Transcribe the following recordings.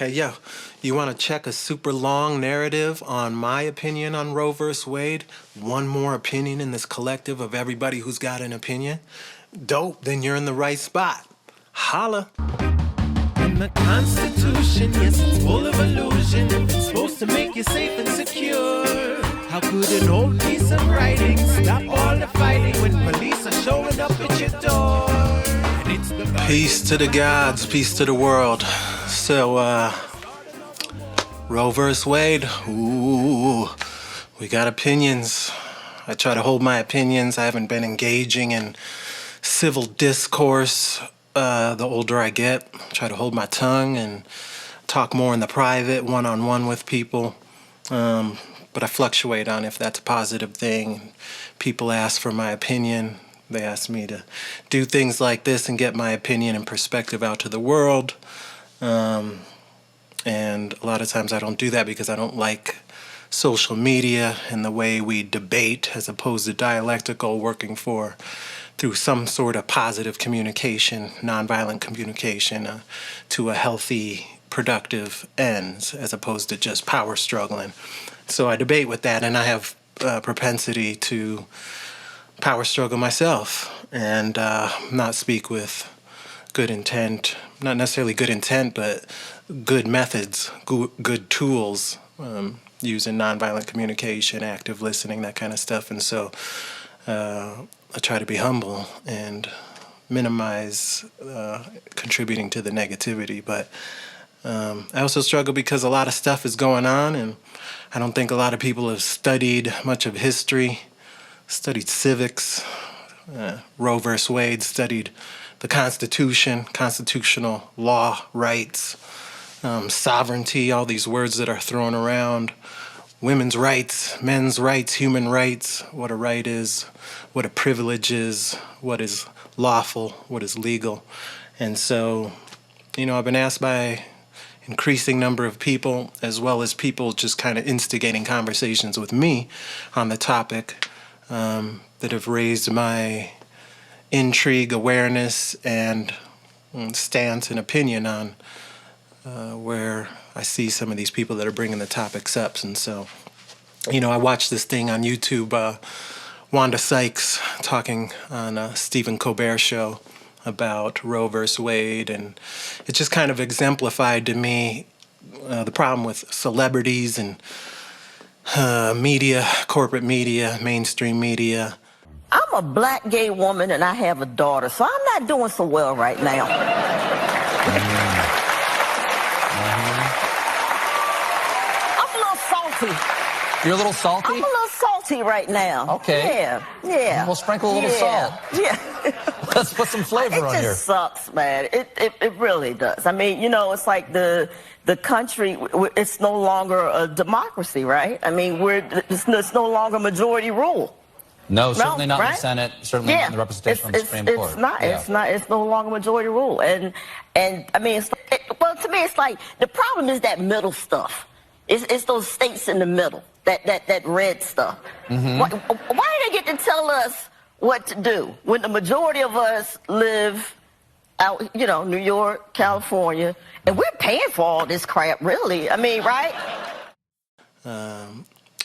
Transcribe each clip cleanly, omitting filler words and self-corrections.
Hey, yo, you want to check a super long narrative on my opinion on Roe vs. Wade? One more opinion in this collective of everybody who's got an opinion? Dope, then you're in the right spot. Holla. In the Constitution, yes, it's full of illusion. It's supposed to make you safe and secure. How could an old piece of writing stop all the fighting when police are showing up at your door? And it's the Peace to the gods, peace to the world. So, Roe vs. Wade, ooh, we got opinions. I try to hold my opinions. I haven't been engaging in civil discourse the older I get. I try to hold my tongue and talk more in the private, one-on-one with people. But I fluctuate on if that's a positive thing. People ask for my opinion. They ask me to do things like this and get my opinion and perspective out to the world. And a lot of times I don't do that because I don't like social media and the way we debate as opposed to dialectical, working through some sort of positive communication, nonviolent communication to a healthy, productive ends as opposed to just power struggling. So I debate with that, and I have a propensity to power struggle myself and not speak with good intent, not necessarily good intent, but good methods, good tools, using nonviolent communication, active listening, that kind of stuff. And so I try to be humble and minimize contributing to the negativity. But I also struggle because a lot of stuff is going on, and I don't think a lot of people have studied much of history, studied civics, Roe versus Wade, studied the Constitution, constitutional law, rights, sovereignty, all these words that are thrown around, women's rights, men's rights, human rights, what a right is, what a privilege is, what is lawful, what is legal. And so, I've been asked by increasing number of people, as well as people just kind of instigating conversations with me on the topic, that have raised my intrigue, awareness, and stance and opinion on where I see some of these people that are bringing the topics up. And so, I watched this thing on YouTube, Wanda Sykes talking on a Stephen Colbert show about Roe versus Wade, and it just kind of exemplified to me the problem with celebrities and media, corporate media, mainstream media. I'm a black gay woman and I have a daughter, so I'm not doing so well right now. I'm a little salty. You're a little salty? I'm a little salty right now. Okay. Yeah. We'll sprinkle a little salt. Yeah. Let's put some flavor on here. It just sucks, man. It really does. I mean, it's like the country, it's no longer a democracy, right? I mean, it's no longer majority rule. No, certainly not right? in the Senate, certainly not in the representation on the Supreme Court. It's not. It's no longer majority rule. And I mean, to me, it's like the problem is that middle stuff. It's those states in the middle, that red stuff. Mm-hmm. Why do they get to tell us what to do when the majority of us live out, New York, California, and we're paying for all this crap, really? I mean, right?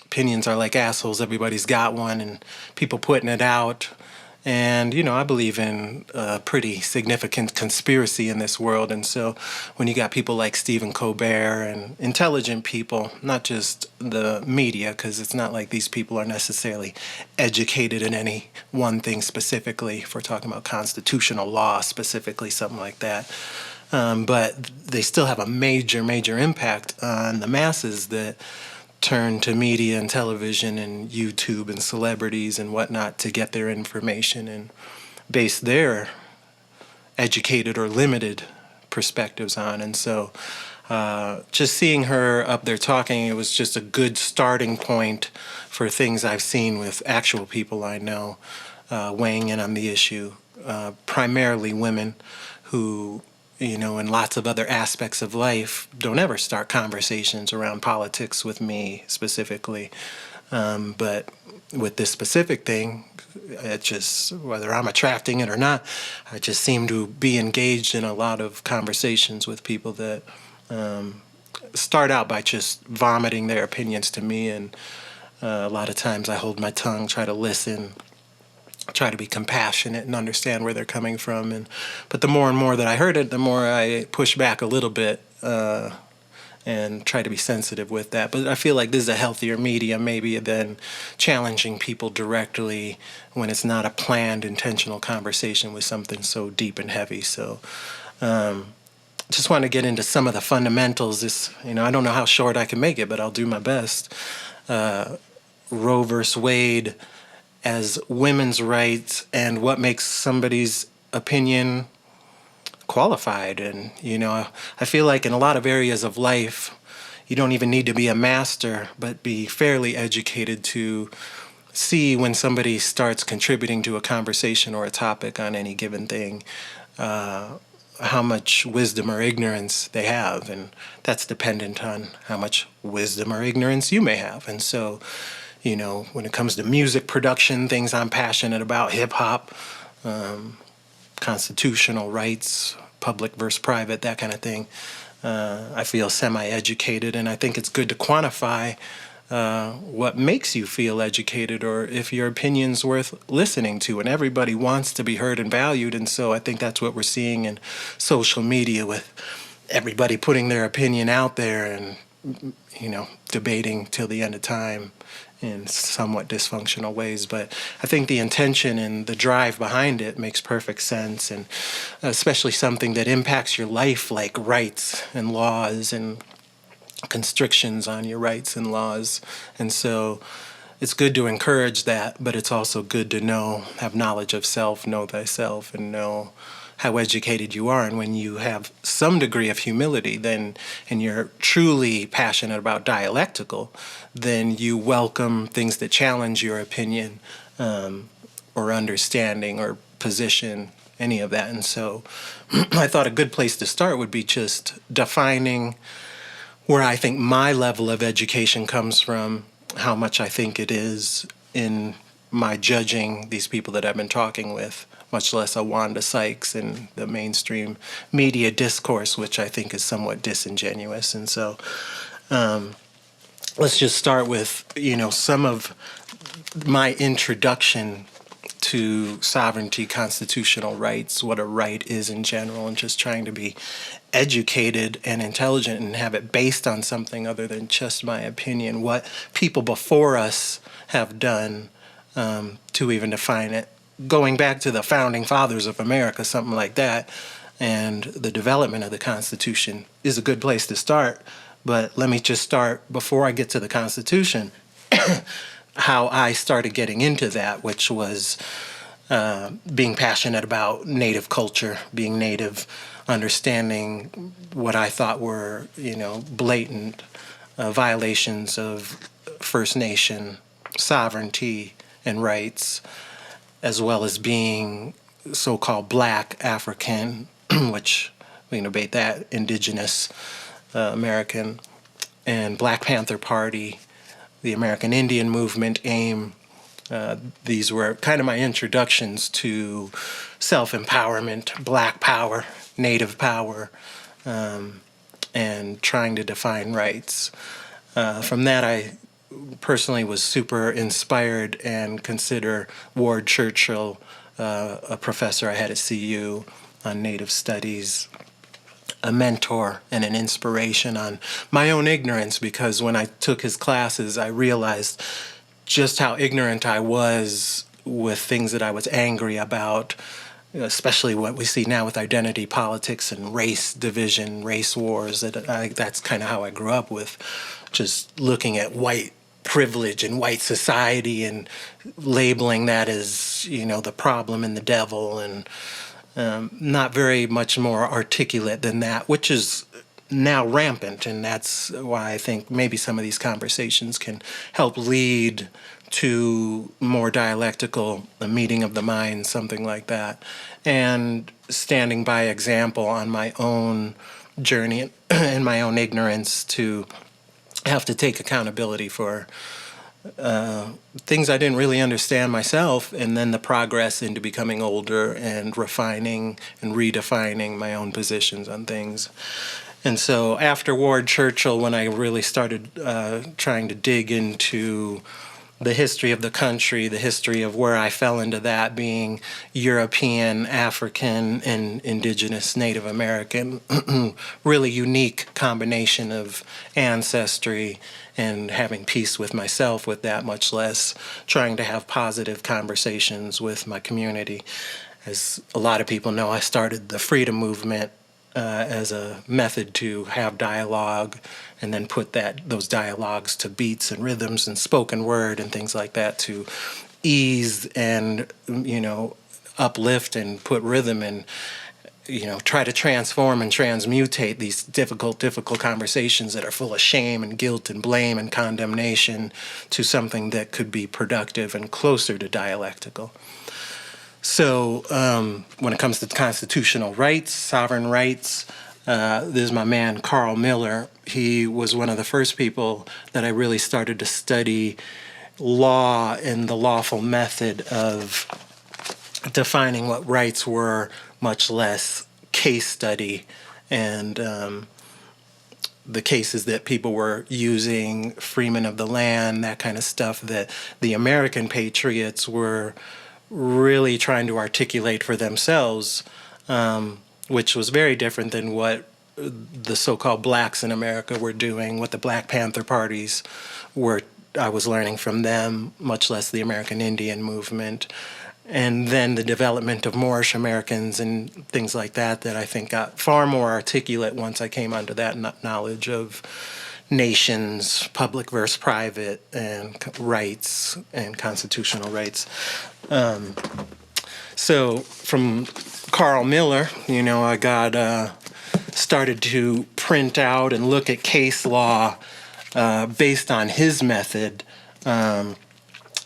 Opinions are like assholes. Everybody's got one, and people putting it out. And, I believe in a pretty significant conspiracy in this world. And so when you got people like Stephen Colbert and intelligent people, not just the media, because it's not like these people are necessarily educated in any one thing specifically, if we're talking about constitutional law specifically, something like that. But they still have a major, major impact on the masses that turn to media and television and YouTube and celebrities and whatnot to get their information and base their educated or limited perspectives on. And so just seeing her up there talking, it was just a good starting point for things I've seen with actual people I know weighing in on the issue, primarily women who in lots of other aspects of life, don't ever start conversations around politics with me specifically. But with this specific thing, it just, whether I'm attracting it or not, I just seem to be engaged in a lot of conversations with people that start out by just vomiting their opinions to me, and a lot of times I hold my tongue, try to listen, try to be compassionate and understand where they're coming from. But the more and more that I heard it, the more I push back a little bit and try to be sensitive with that. But I feel like this is a healthier medium maybe than challenging people directly when it's not a planned, intentional conversation with something so deep and heavy. So just want to get into some of the fundamentals. I don't know how short I can make it, but I'll do my best. Roe versus Wade as women's rights and what makes somebody's opinion qualified. And, I feel like in a lot of areas of life, you don't even need to be a master, but be fairly educated to see when somebody starts contributing to a conversation or a topic on any given thing, how much wisdom or ignorance they have. And that's dependent on how much wisdom or ignorance you may have. And so, when it comes to music production, things I'm passionate about, hip hop, constitutional rights, public versus private, that kind of thing, I feel semi-educated, and I think it's good to quantify what makes you feel educated or if your opinion's worth listening to. And everybody wants to be heard and valued, and so I think that's what we're seeing in social media with everybody putting their opinion out there and, debating till the end of time in somewhat dysfunctional ways. But I think the intention and the drive behind it makes perfect sense, and especially something that impacts your life, like rights and laws and constrictions on your rights and laws. And so it's good to encourage that, but it's also good to have knowledge of self, know thyself, and know how educated you are. And when you have some degree of humility, and you're truly passionate about dialectical, then you welcome things that challenge your opinion or understanding or position, any of that. And so I thought a good place to start would be just defining where I think my level of education comes from, how much I think it is in my judging these people that I've been talking with, much less a Wanda Sykes and the mainstream media discourse, which I think is somewhat disingenuous. And so let's just start with, some of my introduction to sovereignty, constitutional rights, what a right is in general, and just trying to be educated and intelligent and have it based on something other than just my opinion, what people before us have done to even define it. Going back to the founding fathers of America, something like that, and the development of the Constitution is a good place to start. But let me just start, before I get to the Constitution, how I started getting into that, which was being passionate about Native culture, being Native, understanding what I thought were, blatant violations of First Nation sovereignty and rights, as well as being so-called Black African, which we can debate that, Indigenous American, and Black Panther Party, the American Indian Movement, AIM. These were kind of my introductions to self-empowerment, Black power, Native power, and trying to define rights. From that, I personally was super inspired and consider Ward Churchill, a professor I had at CU on Native Studies, a mentor and an inspiration on my own ignorance, because when I took his classes, I realized just how ignorant I was with things that I was angry about, especially what we see now with identity politics and race division, race wars. That's kind of how I grew up, with just looking at white privilege and white society and labeling that as, the problem and the devil, and not very much more articulate than that, which is now rampant. And that's why I think maybe some of these conversations can help lead to more dialectical, a meeting of the mind, something like that. And standing by example on my own journey and my own ignorance, to have to take accountability for things I didn't really understand myself, and then the progress into becoming older and refining and redefining my own positions on things. And so after Ward Churchill, when I really started trying to dig into the history of the country, the history of where I fell into that being European, African, and indigenous Native American, really unique combination of ancestry and having peace with myself with that, much less trying to have positive conversations with my community. As a lot of people know, I started the freedom movement as a method to have dialogue and then put those dialogues to beats and rhythms and spoken word and things like that to ease and, uplift and put rhythm and, try to transform and transmutate these difficult conversations that are full of shame and guilt and blame and condemnation to something that could be productive and closer to dialectical. So when it comes to constitutional rights, sovereign rights, there's my man Carl Miller. He was one of the first people that I really started to study law and the lawful method of defining what rights were, much less case study and the cases that people were using, freemen of the land, that kind of stuff that the American patriots were really trying to articulate for themselves, which was very different than what the so-called blacks in America were doing, what the Black Panther parties were. I was learning from them, much less the American Indian movement. And then the development of Moorish Americans and things like that I think got far more articulate once I came onto that knowledge of nations, public versus private, and rights and constitutional rights. So from Carl Miller, I got started to print out and look at case law based on his method.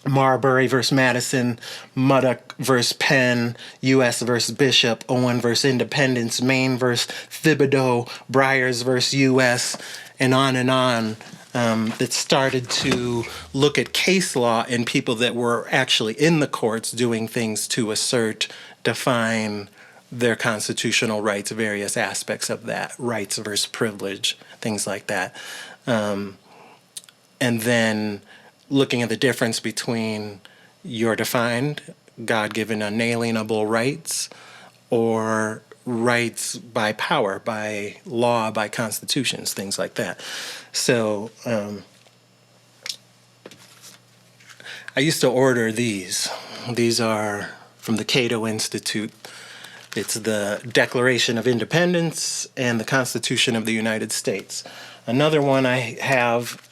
Marbury versus Madison, Muddock versus Penn, U.S. versus Bishop, Owen versus Independence, Maine versus Thibodeau, Bryers versus U.S., and on, that started to look at case law and people that were actually in the courts doing things to assert, define their constitutional rights, various aspects of that, rights versus privilege, things like that. And then looking at the difference between your defined, God-given, unalienable rights or rights by power, by law, by constitutions, things like that. So I used to order these. These are from the Cato Institute. It's the Declaration of Independence and the Constitution of the United States. Another one I have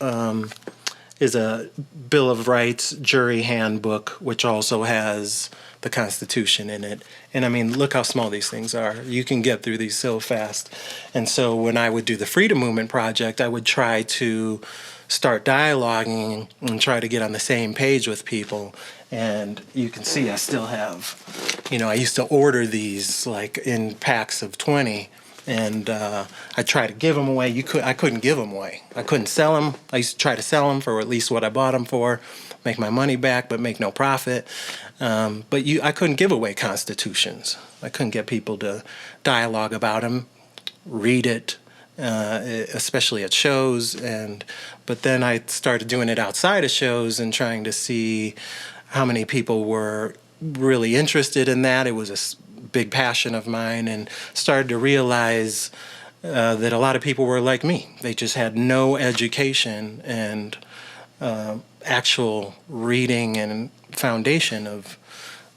is a Bill of Rights jury handbook, which also has the Constitution in it. And I mean, look how small these things are. You can get through these so fast. And so when I would do the Freedom Movement Project, I would try to start dialoguing and try to get on the same page with people. And you can see I still have, I used to order these like in packs of 20. And I tried to give them away. I couldn't give them away. I couldn't sell them. I used to try to sell them for at least what I bought them for, make my money back, but make no profit. But I couldn't give away constitutions. I couldn't get people to dialogue about them, read it, especially at shows. But then I started doing it outside of shows and trying to see how many people were really interested in that. It was a big passion of mine, and started to realize that a lot of people were like me. They just had no education and actual reading and foundation of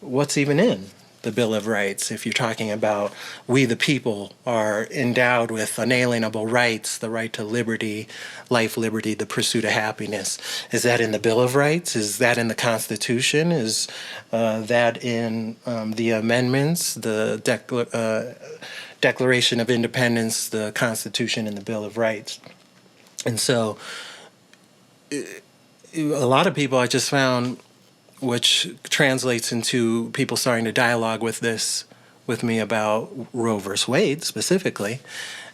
what's even in the Bill of Rights. If you're talking about we the people are endowed with unalienable rights, the right to liberty, life, liberty, the pursuit of happiness. Is that in the Bill of Rights? Is that in the Constitution? Is that in the amendments, the Declaration of Independence, the Constitution, and the Bill of Rights? And so a lot of people I just found, which translates into people starting to dialogue with me about Roe versus Wade specifically.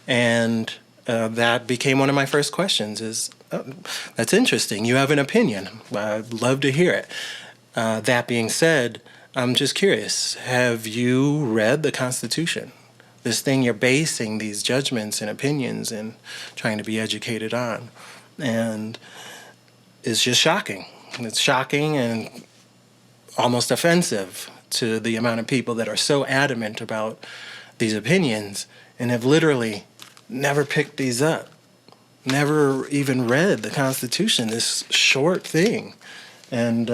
And that became one of my first questions is, that's interesting. You have an opinion. I'd love to hear it. That being said, I'm just curious. Have you read the Constitution? this thing you're basing these judgments and opinions and trying to be educated on. And it's just shocking. It's shocking and almost offensive to the amount of people that are so adamant about these opinions and have literally never picked these up, never even read the Constitution, this short thing. And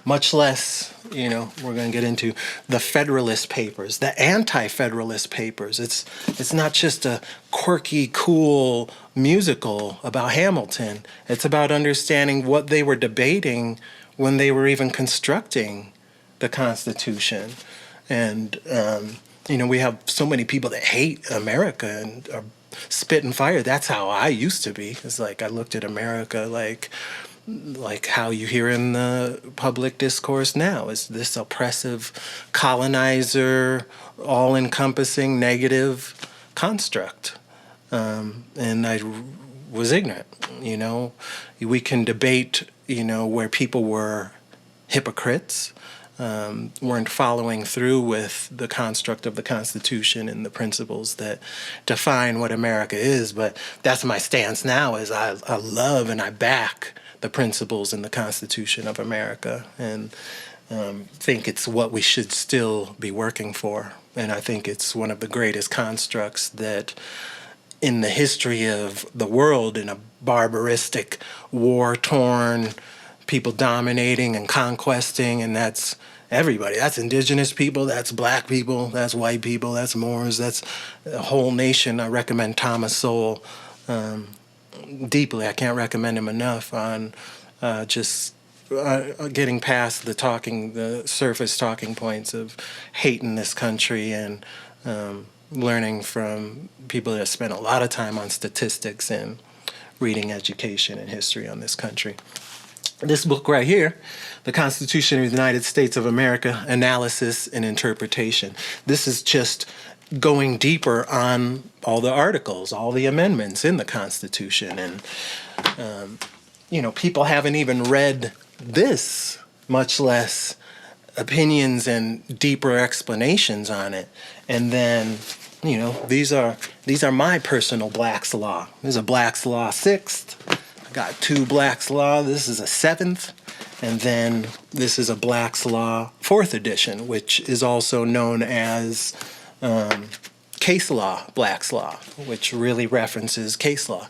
much less, we're going to get into the Federalist Papers, the Anti-Federalist Papers. It's not just a quirky, cool musical about Hamilton. It's about understanding what they were debating when they were even constructing the Constitution. And, we have so many people that hate America and are spit and fire. That's how I used to be. It's like I looked at America like how you hear in the public discourse now, is this oppressive, colonizer, all-encompassing negative construct. And I was ignorant, We can debate, where people were hypocrites, weren't following through with the construct of the Constitution and the principles that define what America is. But that's my stance now, is I love and I back the principles in the Constitution of America, and think it's what we should still be working for. And I think it's one of the greatest constructs that in the history of the world, in a barbaristic, war-torn, people dominating and conquesting, and that's everybody. That's indigenous people, that's black people, that's white people, that's Moors, that's a whole nation. I recommend Thomas Sowell deeply. I can't recommend him enough on just getting past the surface talking points of hating this country and learning from people that have spent a lot of time on statistics and reading education and history on this country. This book right here, The Constitution of the United States of America, Analysis and Interpretation. This is just going deeper on all the articles, all the amendments in the Constitution. And, people haven't even read this, much less opinions and deeper explanations on it. And then, these are my personal Black's Law. There's a Black's Law 6th. I got 2 Black's Law. This is a 7th. And then this is a Black's Law 4th edition, which is also known as case law, Black's Law, which really references case law.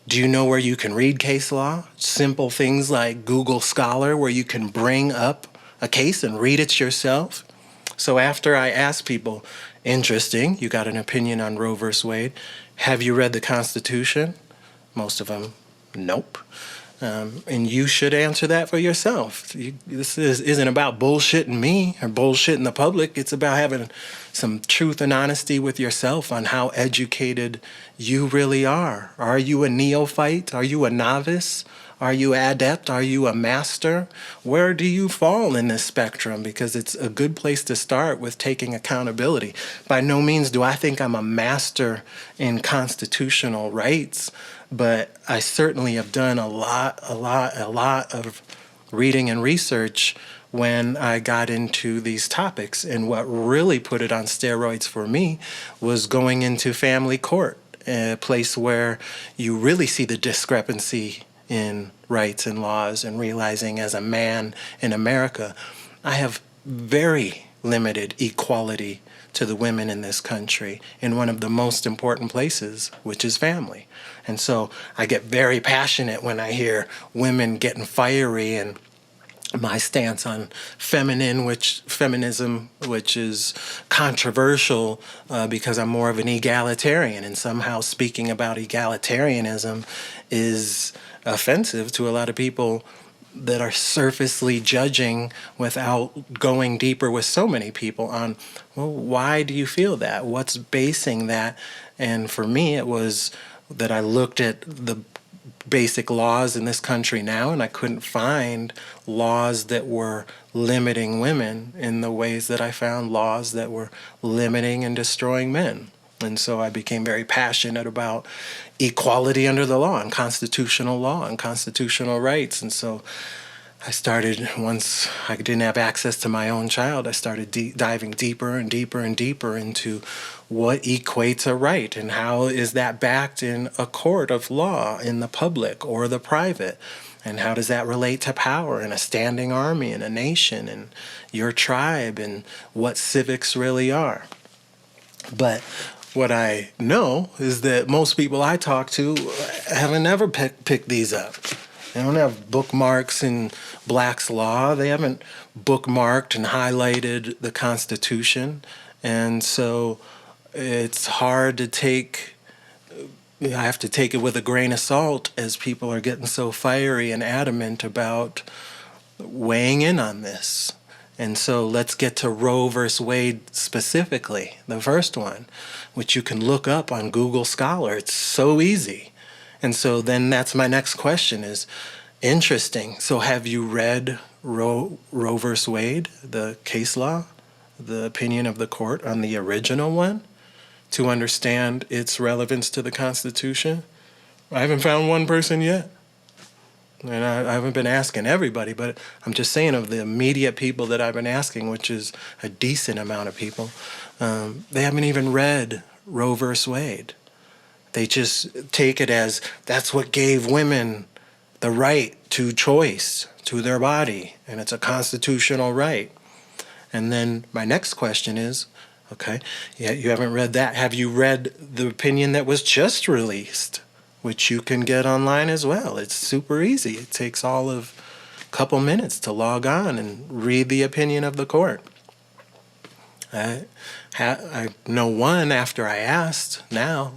Do you know where you can read case law? Simple things like Google Scholar, where you can bring up a case and read it yourself. So after I ask people, interesting, you got an opinion on Roe v. Wade, have you read the Constitution? Most of them, nope. And you should answer that for yourself. This isn't about bullshitting me or bullshitting the public. It's about having some truth and honesty with yourself on how educated you really are. Are you a neophyte? Are you a novice? Are you adept? Are you a master? Where do you fall in this spectrum? Because it's a good place to start with taking accountability. By no means do I think I'm a master in constitutional rights, but I certainly have done a lot of reading and research when I got into these topics. And what really put it on steroids for me was going into family court, a place where you really see the discrepancy in rights and laws, and realizing as a man in America, I have very limited equality to the women in this country in one of the most important places, which is family. And so I get very passionate when I hear women getting fiery, and my stance on feminism, which is controversial because I'm more of an egalitarian, and somehow speaking about egalitarianism is offensive to a lot of people that are surfacely judging without going deeper with so many people on, well, why do you feel that? What's basing that? And for me, it was that I looked at the basic laws in this country now, and I couldn't find laws that were limiting women in the ways that I found laws that were limiting and destroying men. And so I became very passionate about equality under the law and constitutional rights. And so I started, once I didn't have access to my own child, I started diving deeper and deeper and deeper into what equates a right and how is that backed in a court of law in the public or the private. And how does that relate to power and a standing army and a nation and your tribe and what civics really are. But what I know is that most people I talk to haven't ever picked these up. They don't have bookmarks in Black's Law. They haven't bookmarked and highlighted the Constitution. And so it's hard to take, I have to take it with a grain of salt as people are getting so fiery and adamant about weighing in on this. And so let's get to Roe versus Wade specifically, the first one, which you can look up on Google Scholar. It's so easy. And so then that's my next question is, interesting. So have you read Roe versus Wade, the case law, the opinion of the court on the original one to understand its relevance to the Constitution? I haven't found one person yet. And I haven't been asking everybody, but I'm just saying of the immediate people that I've been asking, which is a decent amount of people, they haven't even read Roe versus Wade. They just take it as that's what gave women the right to choice to their body, and it's a constitutional right. And then my next question is, okay, yeah, you haven't read that. Have you read the opinion that was just released, which you can get online as well? It's super easy. It takes all of a couple minutes to log on and read the opinion of the court. I know one after I asked now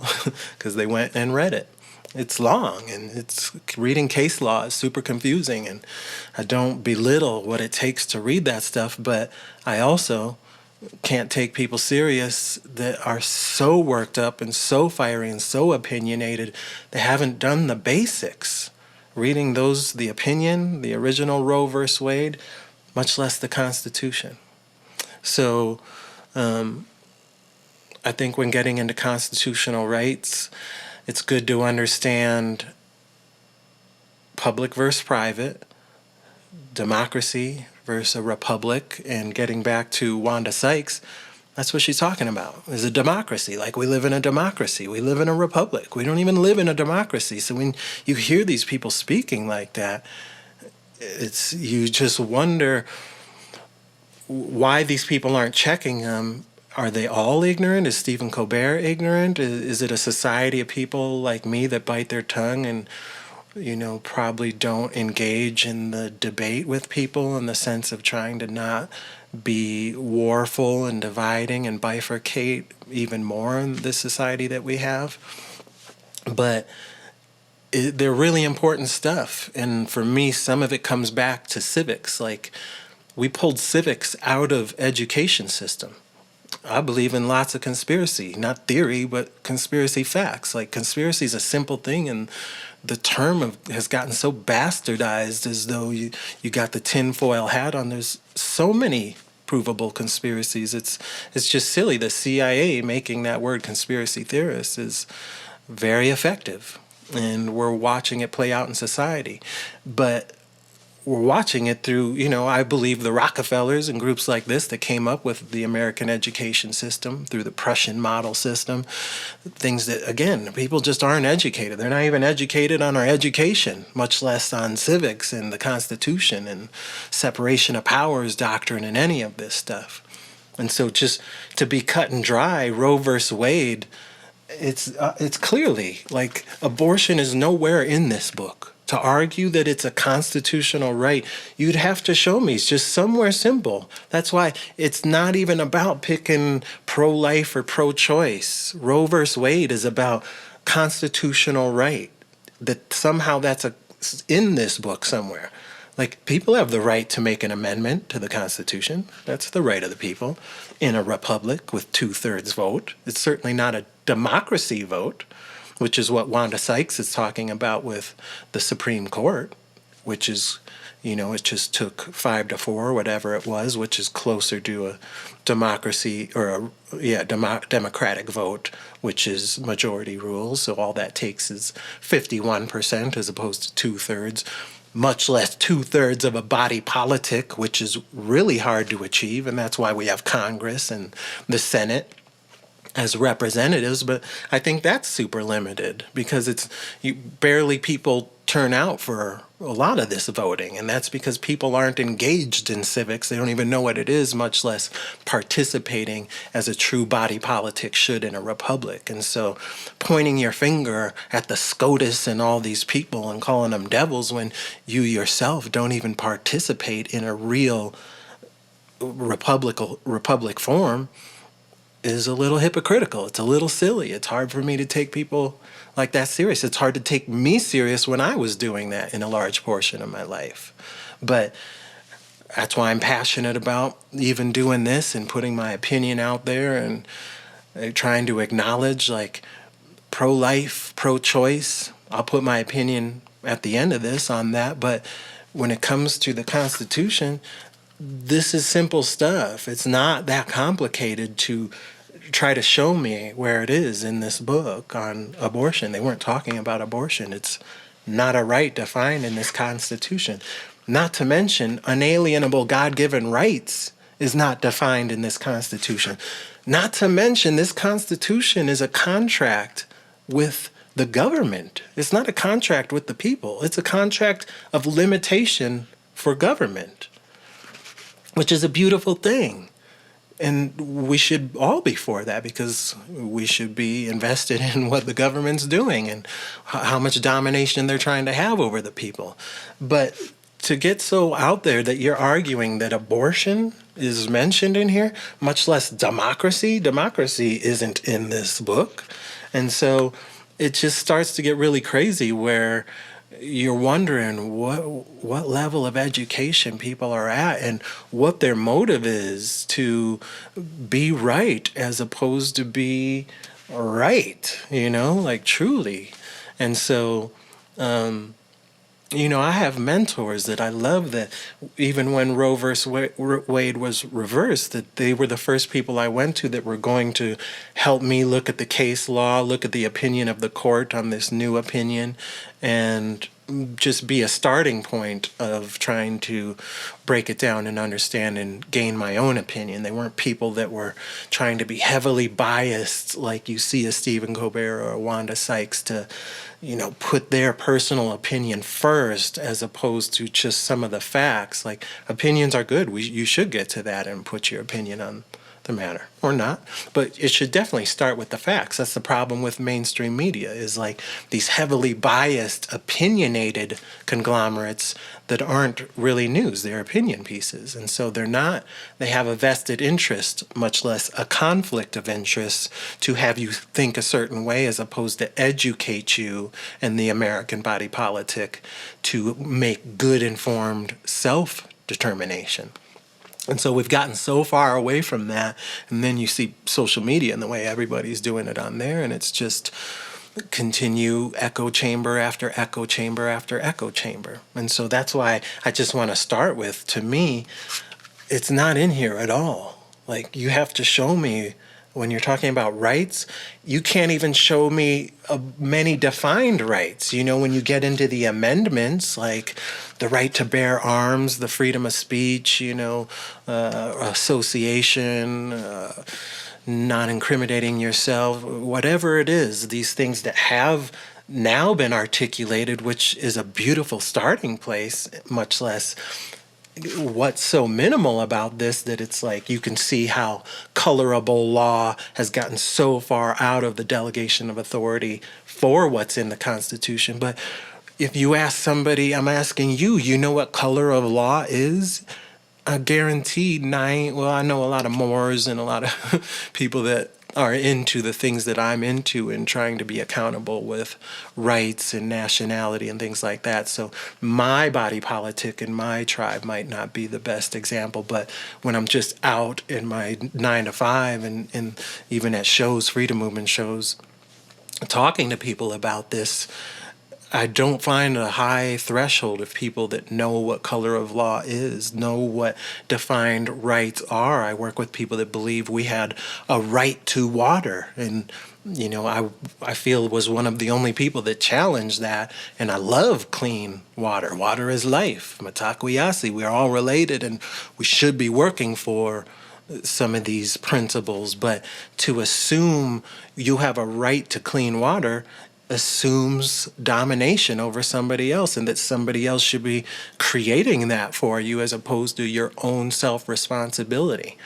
because they went and read it. It's long and it's reading case law is super confusing, and I don't belittle what it takes to read that stuff, but I also can't take people serious that are so worked up and so fiery and so opinionated they haven't done the basics. Reading those, the opinion, the original Roe versus Wade, much less the Constitution. So I think when getting into constitutional rights, it's good to understand public versus private, democracy versus a republic, and getting back to Wanda Sykes, that's what she's talking about, is a democracy. Like, we live in a democracy. We live in a republic. We don't even live in a democracy. So when you hear these people speaking like that, you just wonder why these people aren't checking them. Are they all ignorant? Is Stephen Colbert ignorant? Is it a society of people like me that bite their tongue and, probably don't engage in the debate with people in the sense of trying to not be warful and dividing and bifurcate even more in this society that we have? But they're really important stuff. And for me, some of it comes back to civics. Like, we pulled civics out of education system. I believe in lots of conspiracy, not theory, but conspiracy facts. Like, conspiracy is a simple thing, and the term has gotten so bastardized as though you got the tinfoil hat on. There's so many provable conspiracies. It's just silly. The CIA making that word conspiracy theorist is very effective, and we're watching it play out in society. But we're watching it through, I believe the Rockefellers and groups like this that came up with the American education system through the Prussian model system, things that, again, people just aren't educated. They're not even educated on our education, much less on civics and the Constitution and separation of powers doctrine and any of this stuff. And so just to be cut and dry, Roe versus Wade, it's clearly like abortion is nowhere in this book. To argue that it's a constitutional right, you'd have to show me. It's just somewhere simple. That's why it's not even about picking pro-life or pro-choice. Roe versus Wade is about constitutional right. That somehow that's in this book somewhere. Like, people have the right to make an amendment to the Constitution. That's the right of the people in a republic with 2/3 vote. It's certainly not a democracy vote, which is what Wanda Sykes is talking about with the Supreme Court, which is, it just took 5-4, whatever it was, which is closer to a democracy or democratic vote, which is majority rule. So all that takes is 51% as opposed to 2/3. much less 2/3 of a body politic, which is really hard to achieve. And that's why we have Congress and the Senate as representatives. But I think that's super limited because barely people turn out for a lot of this voting. And that's because people aren't engaged in civics. They don't even know what it is, much less participating as a true body politic should in a republic. And so pointing your finger at the SCOTUS and all these people and calling them devils when you yourself don't even participate in a real republic form is a little hypocritical. It's a little silly. It's hard for me to take people like that serious. It's hard to take me serious when I was doing that in a large portion of my life. But that's why I'm passionate about even doing this and putting my opinion out there and trying to acknowledge like pro-life, pro-choice. I'll put my opinion at the end of this on that. But when it comes to the Constitution, this is simple stuff. It's not that complicated to try to show me where it is in this book on abortion. They weren't talking about abortion. It's not a right defined in this Constitution. Not to mention, unalienable God-given rights is not defined in this Constitution. Not to mention, this Constitution is a contract with the government. It's not a contract with the people. It's a contract of limitation for government, which is a beautiful thing. And we should all be for that because we should be invested in what the government's doing and how much domination they're trying to have over the people. But to get so out there that you're arguing that abortion is mentioned in here, much less democracy isn't in this book. And so it just starts to get really crazy where you're wondering what level of education people are at and what their motive is to be right as opposed to be right, like truly. And so, I have mentors that I love that even when Roe versus Wade was reversed, that they were the first people I went to that were going to help me look at the case law, look at the opinion of the court on this new opinion, and just be a starting point of trying to break it down and understand and gain my own opinion. They weren't people that were trying to be heavily biased like you see a Stephen Colbert or a Wanda Sykes to, put their personal opinion first as opposed to just some of the facts. Like, opinions are good. You should get to that and put your opinion on the matter, or not, but it should definitely start with the facts. That's the problem with mainstream media, is like these heavily biased, opinionated conglomerates that aren't really news. They're opinion pieces, and so they have a vested interest, much less a conflict of interest, to have you think a certain way as opposed to educate you in the American body politic to make good informed self-determination. And so we've gotten so far away from that, and then you see social media and the way everybody's doing it on there, and it's just continue echo chamber after echo chamber after echo chamber. And so that's why I just want to start with, to me, it's not in here at all. Like, you have to show me, when you're talking about rights, you can't even show me many defined rights. When you get into the amendments, like the right to bear arms, the freedom of speech, association, not incriminating yourself, whatever it is, these things that have now been articulated, which is a beautiful starting place, much less what's so minimal about this that it's like you can see how colorable law has gotten so far out of the delegation of authority for what's in the Constitution. But if you ask somebody, I'm asking you, you know what color of law is? I guarantee I know a lot of Moors and a lot of people that are into the things that I'm into and trying to be accountable with rights and nationality and things like that. So my body politic and my tribe might not be the best example, but when I'm just out in my 9 to 5 and even at shows, freedom movement shows, talking to people about this, I don't find a high threshold of people that know what color of law is, know what defined rights are. I work with people that believe we had a right to water, and I feel was one of the only people that challenged that. And I love clean water. Water is life. Matakwiyasi. We are all related, and we should be working for some of these principles. But to assume you have a right to clean water assumes domination over somebody else, and that somebody else should be creating that for you as opposed to your own self-responsibility.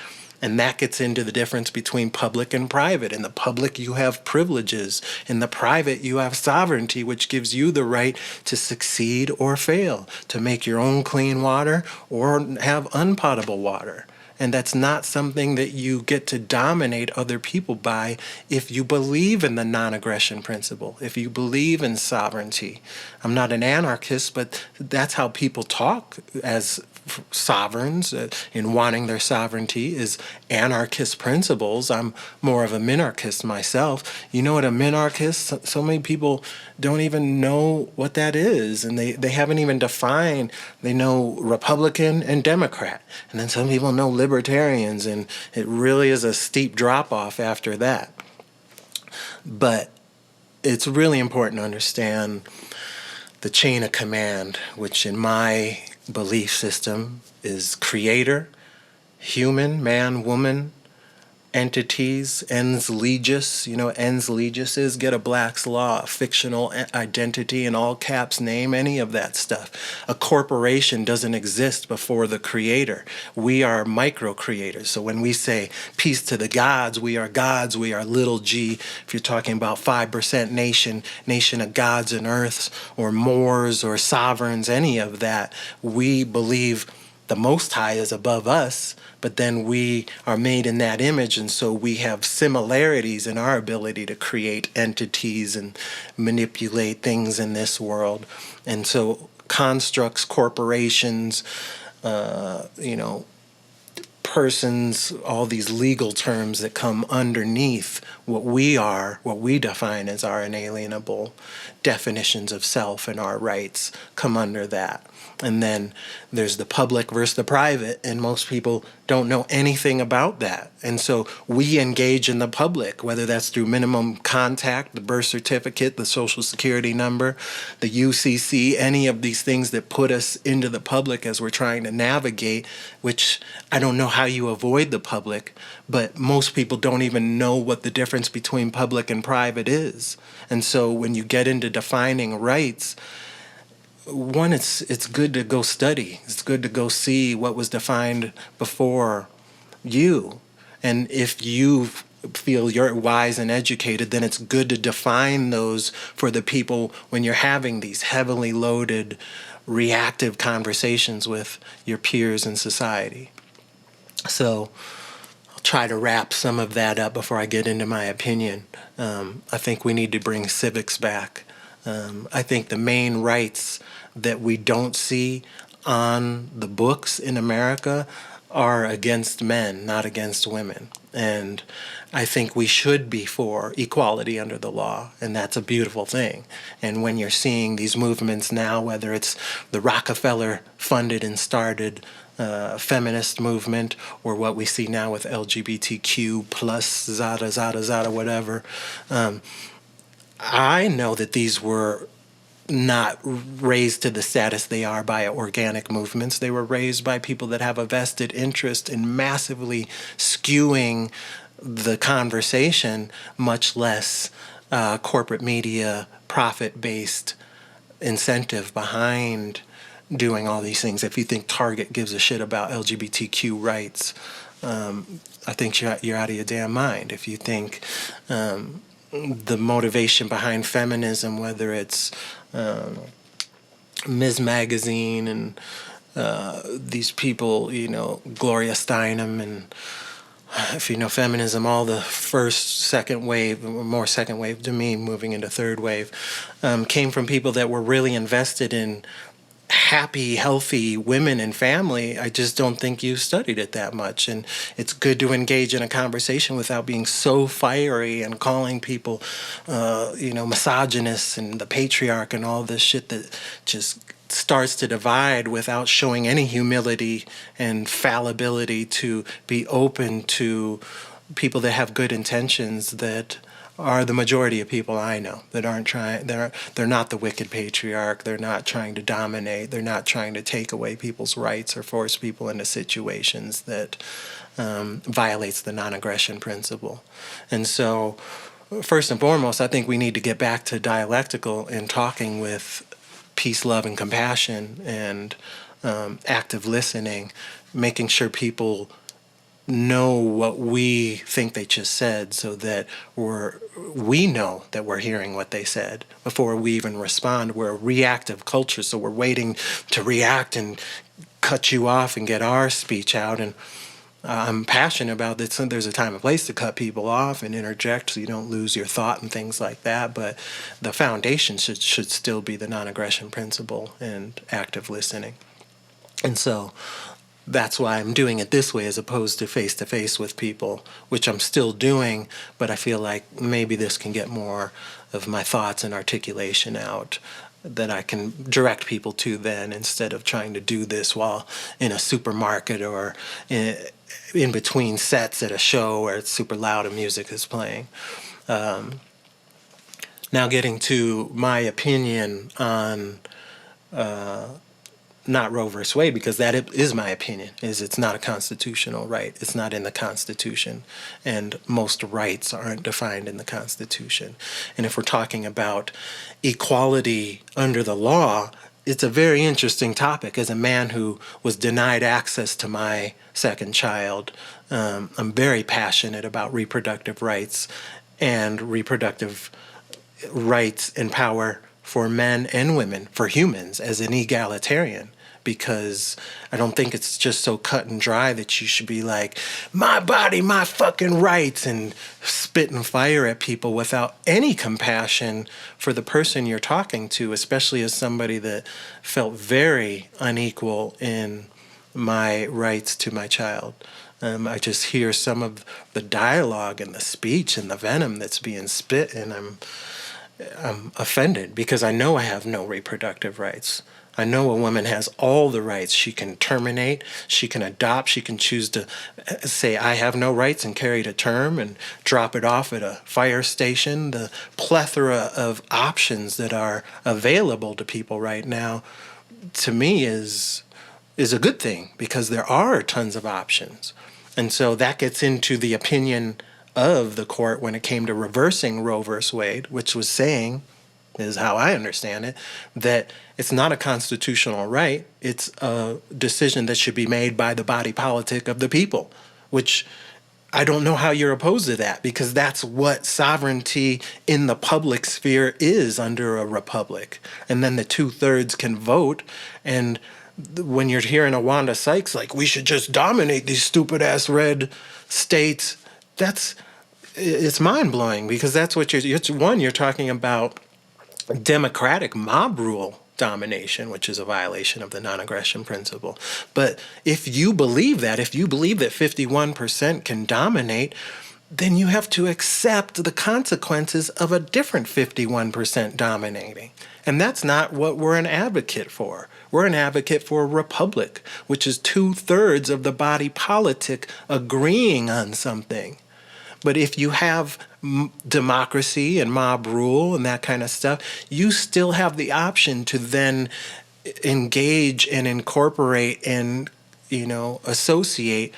And that gets into the difference between public and private. In the public, you have privileges. In the private, you have sovereignty, which gives you the right to succeed or fail, to make your own clean water or have unpotable water. And that's not something that you get to dominate other people by if you believe in the non-aggression principle, if you believe in sovereignty. I'm not an anarchist, but that's how people talk as sovereigns in wanting their sovereignty is anarchist principles. I'm more of a minarchist myself. You know what a minarchist? So many people don't even know what that is, and they haven't even defined. They know Republican and Democrat, and then some people know libertarians, and it really is a steep drop off after that. But it's really important to understand the chain of command, which in my belief system is creator, human, man, woman, entities, ens legis. You know what ens legis is? Get a Black's Law, a fictional identity, in all caps, name any of that stuff. A corporation doesn't exist before the creator. We are micro-creators. So when we say peace to the gods, we are little g. If you're talking about 5% nation of gods and earths, or Moors or sovereigns, any of that, we believe the Most High is above us, but then we are made in that image, and so we have similarities in our ability to create entities and manipulate things in this world. And so constructs, corporations, persons, all these legal terms that come underneath what we define as our inalienable definitions of self and our rights come under that. And then there's the public versus the private, and most people don't know anything about that. And so we engage in the public, whether that's through minimum contact, the birth certificate, the social security number, the UCC, any of these things that put us into the public as we're trying to navigate, which I don't know how you avoid the public, but most people don't even know what the difference between public and private is. And so when you get into defining rights, one, it's good to go study. It's good to go see what was defined before you. And if you feel you're wise and educated, then it's good to define those for the people when you're having these heavily loaded, reactive conversations with your peers in society. So I'll try to wrap some of that up before I get into my opinion. I think we need to bring civics back. I think the main rights that we don't see on the books in America are against men, not against women. And I think we should be for equality under the law, and that's a beautiful thing. And when you're seeing these movements now, whether it's the Rockefeller-funded and started feminist movement, or what we see now with LGBTQ plus zada, whatever, I know that these were not raised to the status they are by organic movements. They were raised by people that have a vested interest in massively skewing the conversation, much less corporate media, profit-based incentive behind doing all these things. If you think Target gives a shit about LGBTQ rights, I think you're out of your damn mind. If you think the motivation behind feminism, whether it's Ms. Magazine and these people, Gloria Steinem, and if you know feminism, all the first, second wave, more second wave to me, moving into third wave, came from people that were really invested in happy, healthy women and family, I just don't think you studied it that much. And it's good to engage in a conversation without being so fiery and calling people, misogynists and the patriarch and all this shit that just starts to divide without showing any humility and fallibility to be open to people that have good intentions, that are the majority of people I know, that aren't trying. They're not the wicked patriarch. They're not trying to dominate. They're not trying to take away people's rights or force people into situations that violates the non-aggression principle. And so, first and foremost, I think we need to get back to dialectical and talking with peace, love, and compassion, and active listening, making sure people know what we think they just said, so that we know that we're hearing what they said before we even respond. We're a reactive culture, so we're waiting to react and cut you off and get our speech out. And I'm passionate about this. There's a time and place to cut people off and interject so you don't lose your thought and things like that. But the foundation should still be the non-aggression principle and active listening. And so that's why I'm doing it this way as opposed to face with people, which I'm still doing, but I feel like maybe this can get more of my thoughts and articulation out that I can direct people to then, instead of trying to do this while in a supermarket or in between sets at a show where it's super loud and music is playing. Now getting to my opinion on not Roe versus Wade, because that is my opinion, is it's not a constitutional right. It's not in the Constitution, and most rights aren't defined in the Constitution. And if we're talking about equality under the law, it's a very interesting topic. As a man who was denied access to my second child, I'm very passionate about reproductive rights and reproductive rights and power for men and women, for humans, as an egalitarian. Because I don't think it's just so cut and dry that you should be like, my body, my fucking rights, and spitting fire at people without any compassion for the person you're talking to, especially as somebody that felt very unequal in my rights to my child. I just hear some of the dialogue and the speech and the venom that's being spit, and I'm offended, because I know I have no reproductive rights. I know a woman has all the rights. She can terminate, she can adopt, she can choose to say, I have no rights, and carry to term and drop it off at a fire station. The plethora of options that are available to people right now, to me, is a good thing, because there are tons of options. And so that gets into the opinion of the court when it came to reversing Roe versus Wade, which was saying, is how I understand it, that it's not a constitutional right. It's a decision that should be made by the body politic of the people, which I don't know how you're opposed to that, because that's what sovereignty in the public sphere is under a republic. And then the 2/3 can vote. And when you're hearing a Wanda Sykes like, we should just dominate these stupid ass red states, it's mind blowing, because that's what you're talking about democratic mob rule domination, which is a violation of the non-aggression principle. But if you believe that 51% can dominate, then you have to accept the consequences of a different 51% dominating. And that's not what we're an advocate for. We're an advocate for a republic, which is 2/3 of the body politic agreeing on something. But if you have democracy and mob rule and that kind of stuff, you still have the option to then engage and incorporate and, associate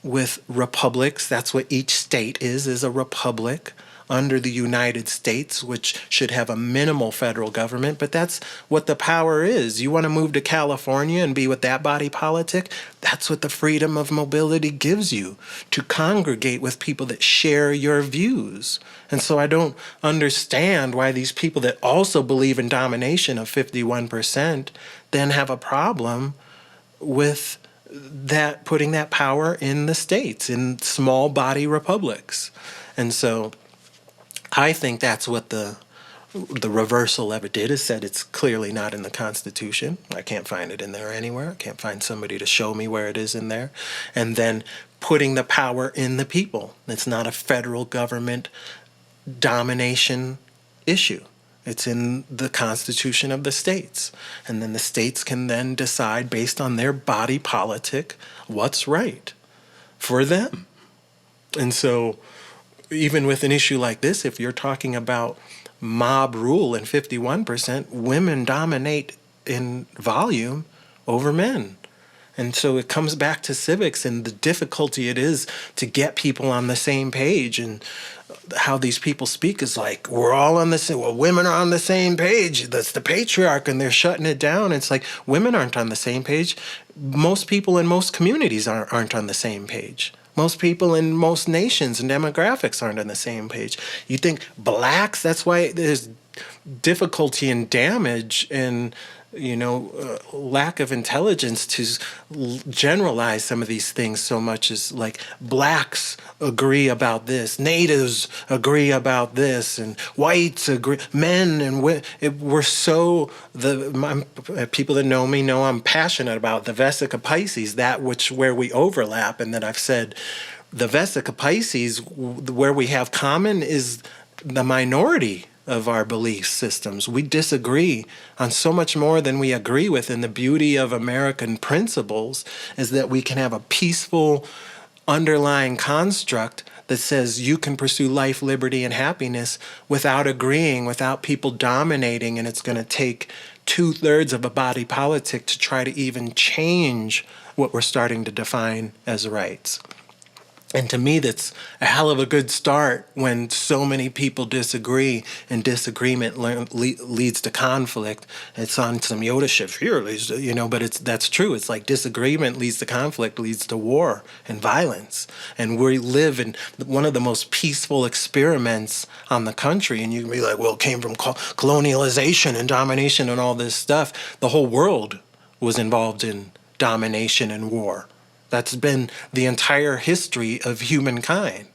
with republics. That's what each state is a republic under the United States, which should have a minimal federal government, but that's what the power is. You want to move to California and be with that body politic? That's what the freedom of mobility gives you, to congregate with people that share your views. And so I don't understand why these people that also believe in domination of 51% then have a problem with that, putting that power in the states, in small body republics. And so I think that's what the the reversal ever did is said it's clearly not in the Constitution. I can't find it in there anywhere. I can't find somebody to show me where it is in there. And then putting the power in the people. It's not a federal government domination issue. It's in the Constitution of the states. And then the states can then decide based on their body politic what's right for them. And so even with an issue like this, if you're talking about mob rule and 51%, women dominate in volume over men. And so it comes back to civics and the difficulty it is to get people on the same page. And how these people speak is like, we're all on the same, well, women are on the same page. That's the patriarch, and they're shutting it down. It's like, women aren't on the same page. Most people in most communities aren't on the same page. Most people in most nations and demographics aren't on the same page. You think blacks, that's why there's difficulty and damage and lack of intelligence to generalize some of these things so much as like blacks agree about this, natives agree about this, and whites agree, men and we're so people that know me know I'm passionate about the Vesica Pisces, that which where we overlap, and that I've said the Vesica Pisces where we have common is the minority of our belief systems. We disagree on so much more than we agree with, and the beauty of American principles is that we can have a peaceful underlying construct that says you can pursue life, liberty, and happiness without agreeing, without people dominating, and it's going to take 2/3 of a body politic to try to even change what we're starting to define as rights. And to me, that's a hell of a good start when so many people disagree, and disagreement leads to conflict. It's on some Yoda shit here, but that's true. It's like disagreement leads to conflict, leads to war and violence. And we live in one of the most peaceful experiments on the country. And you can be like, well, it came from colonialization and domination and all this stuff. The whole world was involved in domination and war. That's been the entire history of humankind.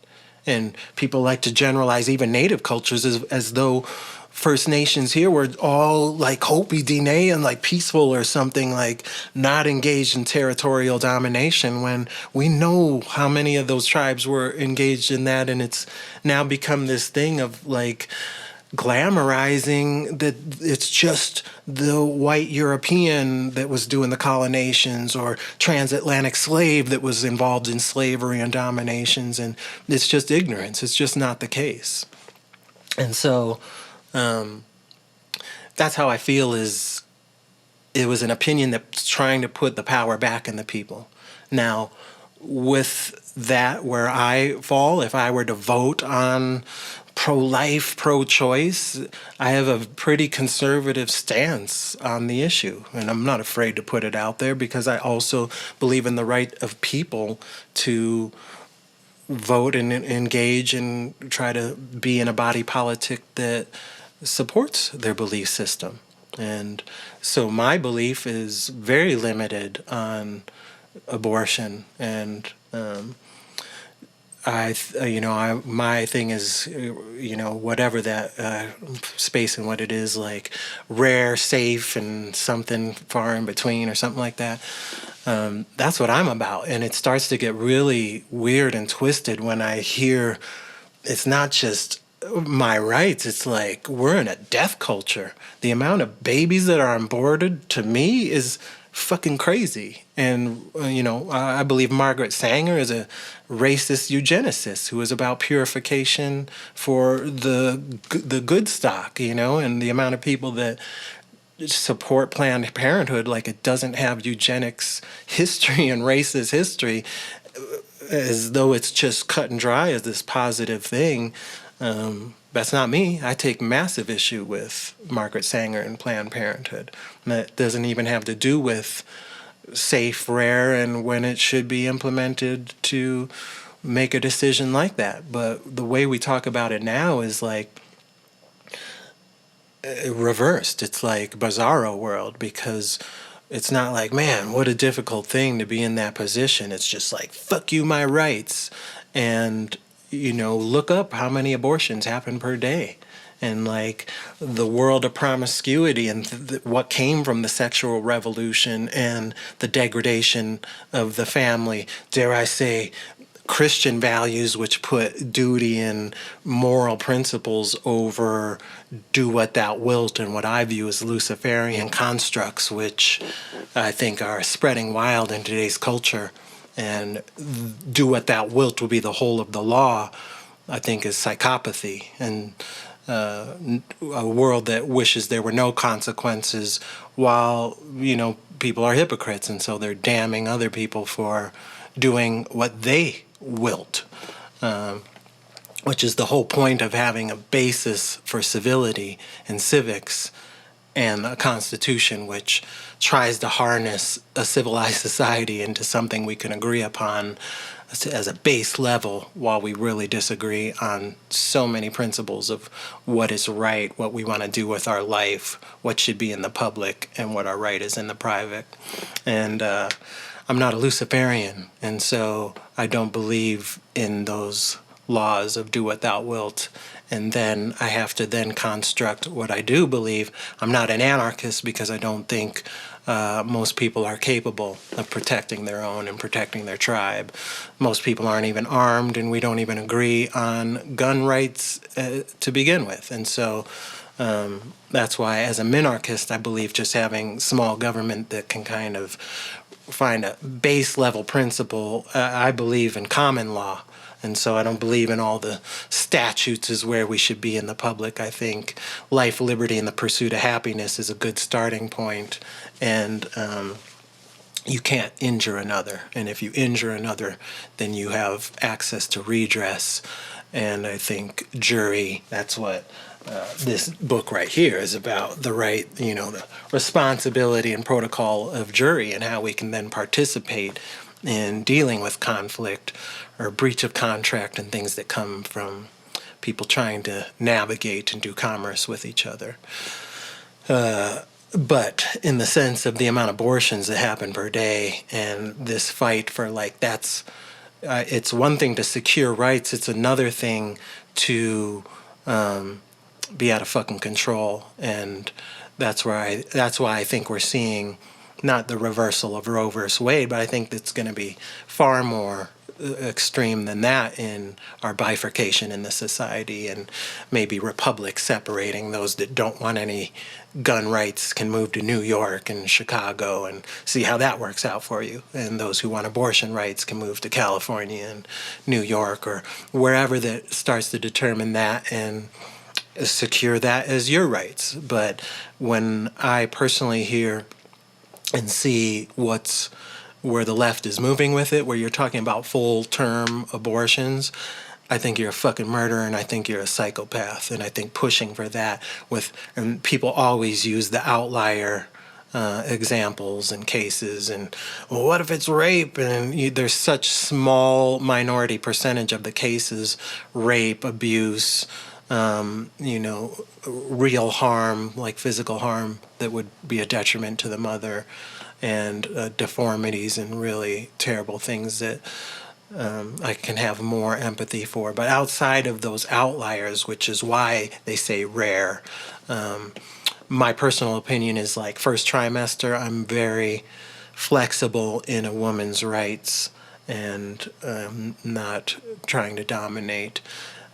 And people like to generalize even native cultures as though First Nations here were all like Hopi DNA and like peaceful or something, like not engaged in territorial domination, when we know how many of those tribes were engaged in that. And it's now become this thing of like glamorizing that it's just the white European that was doing the colonizations, or transatlantic slave that was involved in slavery and dominations, and it's just ignorance. It's just not the case. And so that's how I feel, is it was an opinion that's trying to put the power back in the people. Now, with that, where I fall, if I were to vote on pro-life, pro-choice, I have a pretty conservative stance on the issue. And I'm not afraid to put it out there, because I also believe in the right of people to vote and engage and try to be in a body politic that supports their belief system. And so my belief is very limited on abortion, and my thing is, whatever that space and what it is, like rare, safe, and something far in between or something like that. That's what I'm about. And it starts to get really weird and twisted when I hear it's not just my rights. It's like we're in a death culture. The amount of babies that are aborted, to me, is fucking crazy. And I believe Margaret Sanger is a racist eugenicist who is about purification for the good stock, and the amount of people that support Planned Parenthood like it doesn't have eugenics history and racist history, as though it's just cut and dry as this positive thing. That's not me. I take massive issue with Margaret Sanger and Planned Parenthood. And that doesn't even have to do with safe, rare, and when it should be implemented to make a decision like that. But the way we talk about it now is like reversed. It's like bizarro world, because it's not like, man, what a difficult thing to be in that position. It's just like, fuck you, my rights. And look up how many abortions happen per day. and like the world of promiscuity and what came from the sexual revolution and the degradation of the family, dare I say, Christian values which put duty and moral principles over do what thou wilt, and what I view as Luciferian constructs, which I think are spreading wild in today's culture. And do what thou wilt will be the whole of the law, I think, is psychopathy. And a world that wishes there were no consequences, while, people are hypocrites, and so they're damning other people for doing what they wilt, which is the whole point of having a basis for civility and civics and a constitution which tries to harness a civilized society into something we can agree upon as a base level, while we really disagree on so many principles of what is right, what we want to do with our life, what should be in the public, and what our right is in the private. And I'm not a Luciferian, and so I don't believe in those laws of do what thou wilt. And then I have to then construct what I do believe. I'm not an anarchist because I don't think most people are capable of protecting their own and protecting their tribe. Most people aren't even armed, and we don't even agree on gun rights to begin with. And so that's why, as a minarchist, I believe just having small government that can kind of find a base level principle. I believe in common law. And so I don't believe in all the statutes is where we should be in the public. I think life, liberty, and the pursuit of happiness is a good starting point. And you can't injure another. And if you injure another, then you have access to redress. And I think jury, that's what this book right here is about, the right, the responsibility and protocol of jury, and how we can then participate in dealing with conflict or breach of contract and things that come from people trying to navigate and do commerce with each other. But in the sense of the amount of abortions that happen per day, and this fight for it's one thing to secure rights, it's another thing to be out of fucking control. And that's why I think we're seeing not the reversal of Roe versus Wade, but I think it's going to be far more extreme than that in our bifurcation in the society, and maybe republics separating. Those that don't want any gun rights can move to New York and Chicago and see how that works out for you. And those who want abortion rights can move to California and New York or wherever that starts to determine that and secure that as your rights. But when I personally hear and see where the left is moving with it, where you're talking about full-term abortions, I think you're a fucking murderer, and I think you're a psychopath. And I think pushing for that and people always use the outlier examples and cases, and well, what if it's rape? And there's such small minority percentage of the cases, rape, abuse, real harm, like physical harm that would be a detriment to the mother, and deformities and really terrible things that I can have more empathy for. But outside of those outliers, which is why they say rare, my personal opinion is like first trimester, I'm very flexible in a woman's rights and not trying to dominate.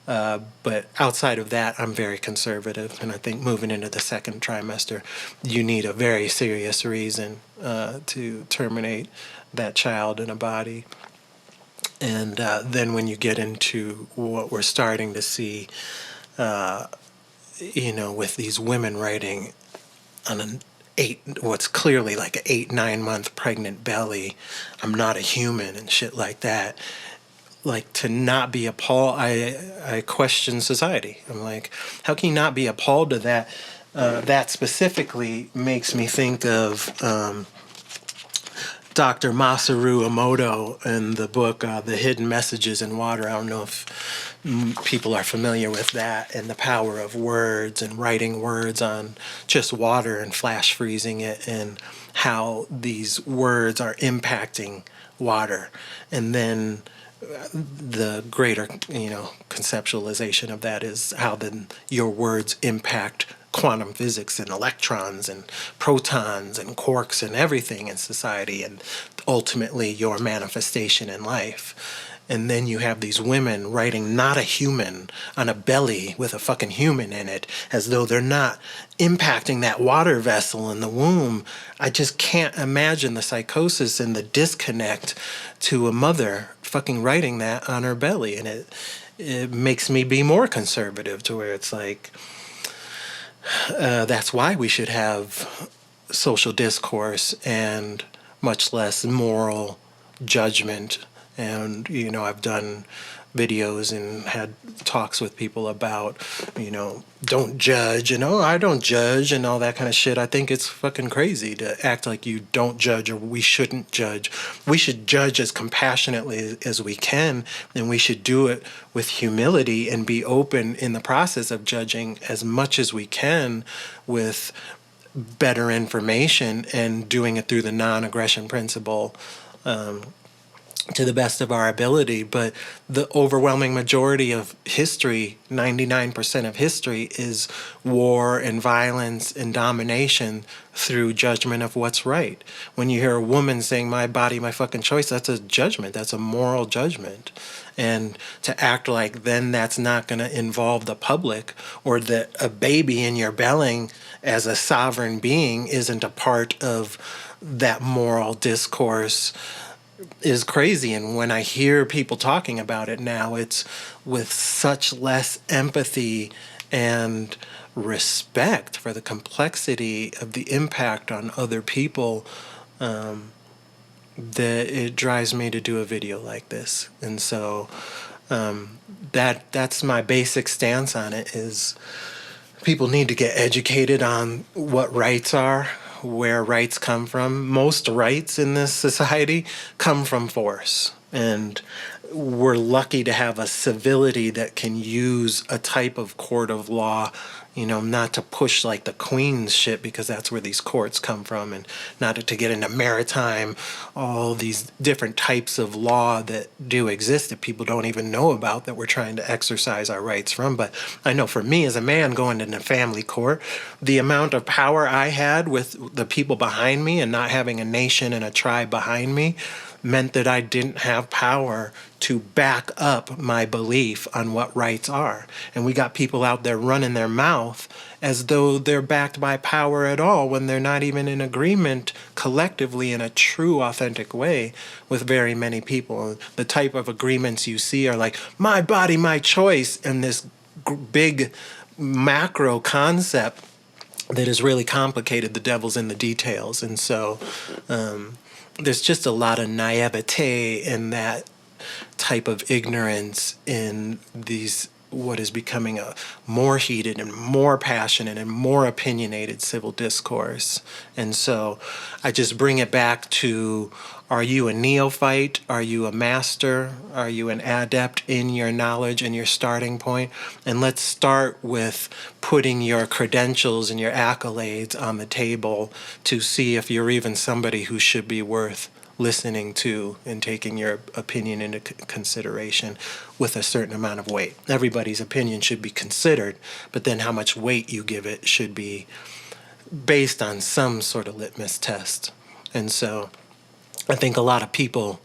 But outside of that, I'm very conservative. And I think moving into the second trimester, you need a very serious reason to terminate that child in a body. And then when you get into what we're starting to see, with these women writing on what's clearly like an 8-9 month pregnant belly, I'm not a human and shit like that. Like, to not be appalled, I question society. I'm like, how can you not be appalled to that? That specifically makes me think of Dr. Masaru Emoto in the book The Hidden Messages in Water. I don't know if people are familiar with that, and the power of words and writing words on just water and flash freezing it, and how these words are impacting water. And then the greater, conceptualization of that is how then your words impact quantum physics and electrons and protons and quarks and everything in society, and ultimately your manifestation in life. And then you have these women writing not a human on a belly with a fucking human in it, as though they're not impacting that water vessel in the womb. I just can't imagine the psychosis and the disconnect to a mother fucking writing that on her belly. And it makes me be more conservative, to where it's like, that's why we should have social discourse and much less moral judgment. And, I've done videos and had talks with people about, don't judge and, I don't judge and all that kind of shit. I think it's fucking crazy to act like you don't judge, or we shouldn't judge. We should judge as compassionately as we can, and we should do it with humility and be open in the process of judging as much as we can with better information, and doing it through the non-aggression principle, to the best of our ability. But the overwhelming majority of history, 99% of history, is war and violence and domination through judgment of what's right. When you hear a woman saying, my body, my fucking choice, that's a judgment. That's a moral judgment. And to act like then that's not going to involve the public, or that a baby in your belly as a sovereign being isn't a part of that moral discourse, is crazy. And when I hear people talking about it now, it's with such less empathy and respect for the complexity of the impact on other people, that it drives me to do a video like this. And so that's my basic stance on it, is people need to get educated on what rights are, where rights come from. Most rights in this society come from force. And we're lucky to have a civility that can use a type of court of law, not to push like the Queen's shit, because that's where these courts come from, and not to get into maritime, all these different types of law that do exist that people don't even know about, that we're trying to exercise our rights from. But I know for me as a man going into family court, the amount of power I had with the people behind me and not having a nation and a tribe behind me meant that I didn't have power to back up my belief on what rights are. And we got people out there running their mouth as though they're backed by power at all, when they're not even in agreement collectively in a true, authentic way with very many people. The type of agreements you see are like, my body, my choice, and this big macro concept that is really complicated. The devil's in the details. And so there's just a lot of naivete in that type of ignorance in these, what is becoming a more heated and more passionate and more opinionated civil discourse. And so I just bring it back to, are you a neophyte? Are you a master? Are you an adept in your knowledge and your starting point? And let's start with putting your credentials and your accolades on the table to see if you're even somebody who should be worth listening to and taking your opinion into consideration with a certain amount of weight. Everybody's opinion should be considered, but then how much weight you give it should be based on some sort of litmus test. And so I think a lot of people,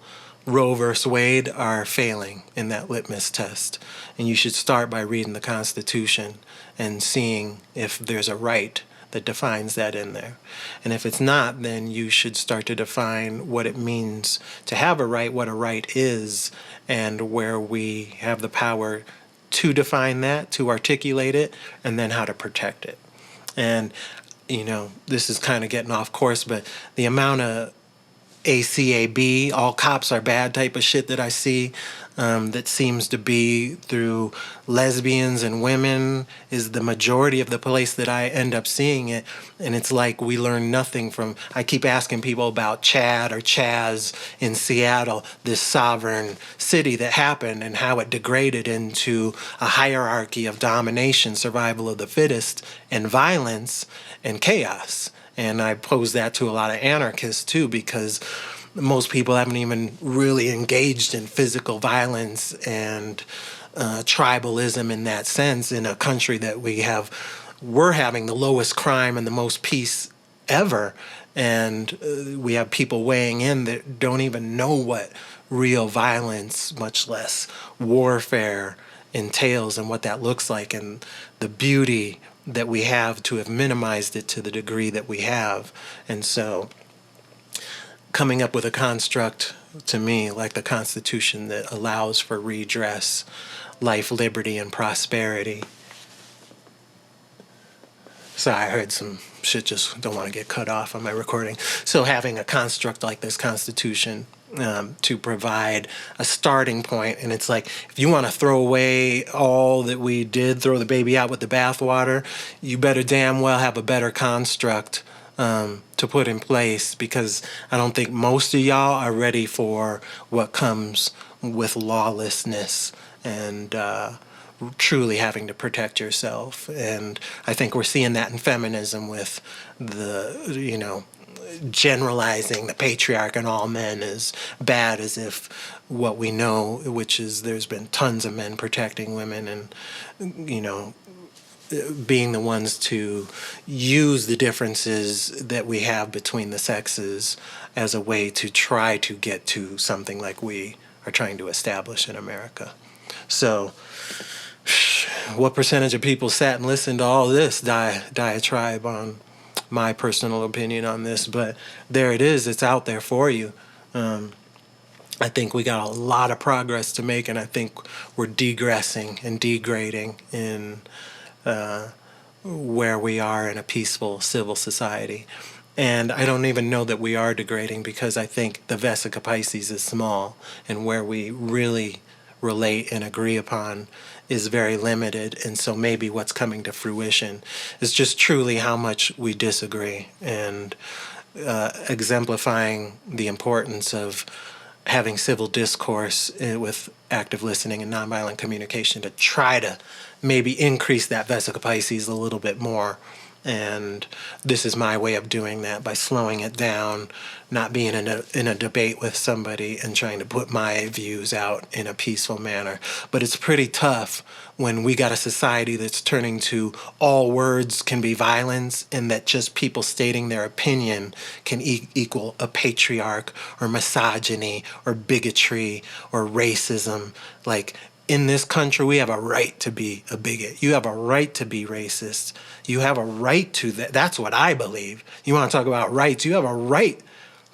Roe versus Wade, are failing in that litmus test. And you should start by reading the Constitution and seeing if there's a right that defines that in there. And if it's not, then you should start to define what it means to have a right, what a right is, and where we have the power to define that, to articulate it, and then how to protect it. And, this is kind of getting off course, but the amount of ACAB, all cops are bad type of shit that I see, that seems to be through lesbians and women, is the majority of the place that I end up seeing it. And it's like we learn nothing from, I keep asking people about Chad or Chaz in Seattle, this sovereign city that happened, and how it degraded into a hierarchy of domination, survival of the fittest, and violence and chaos. And I pose that to a lot of anarchists too, because most people haven't even really engaged in physical violence and tribalism in that sense in a country that we're having the lowest crime and the most peace ever. And we have people weighing in that don't even know what real violence, much less warfare, entails and what that looks like, and the beauty that we have to have minimized it to the degree that we have. And so coming up with a construct, to me, like the Constitution that allows for redress, life, liberty, and prosperity. Sorry, I heard some shit, just don't want to get cut off on my recording. So having a construct like this Constitution to provide a starting point, and it's like, if you want to throw away all that we did, throw the baby out with the bathwater, you better damn well have a better construct to put in place, because I don't think most of y'all are ready for what comes with lawlessness and truly having to protect yourself. And I think we're seeing that in feminism with the, generalizing the patriarch and all men as bad, as if what we know, which is there's been tons of men protecting women and, being the ones to use the differences that we have between the sexes as a way to try to get to something like we are trying to establish in America. So what percentage of people sat and listened to all this diatribe on my personal opinion on this? But there it is. It's out there for you. I think we got a lot of progress to make, and I think we're degressing and degrading in where we are in a peaceful civil society. And I don't even know that we are degrading, because I think the Vesica Pisces is small, and where we really relate and agree upon is very limited. And so maybe what's coming to fruition is just truly how much we disagree, and exemplifying the importance of having civil discourse with active listening and nonviolent communication to try to maybe increase that Vesica Pisces a little bit more. And this is my way of doing that, by slowing it down, not being in a debate with somebody and trying to put my views out in a peaceful manner. But it's pretty tough when we got a society that's turning to all words can be violence, and that just people stating their opinion can equal a patriarch or misogyny or bigotry or racism. Like, in this country, we have a right to be a bigot. You have a right to be racist. You have a right to that. That's what I believe. You want to talk about rights? You have a right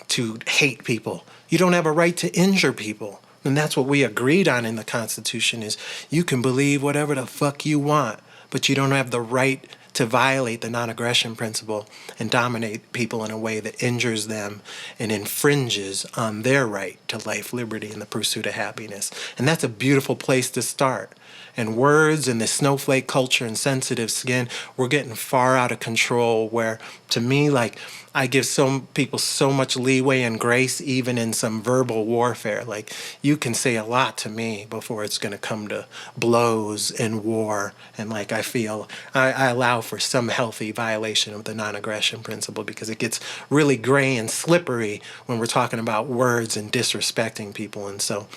to hate people. You don't have a right to injure people. And that's what we agreed on in the Constitution, is you can believe whatever the fuck you want, but you don't have the right to violate the non-aggression principle and dominate people in a way that injures them and infringes on their right to life, liberty, and the pursuit of happiness. And that's a beautiful place to start. And words and the snowflake culture and sensitive skin, we're getting far out of control, where, to me, like, I give some people so much leeway and grace, even in some verbal warfare. Like, you can say a lot to me before it's going to come to blows and war. And like, I feel I allow for some healthy violation of the non-aggression principle, because it gets really gray and slippery when we're talking about words and disrespecting people. And so,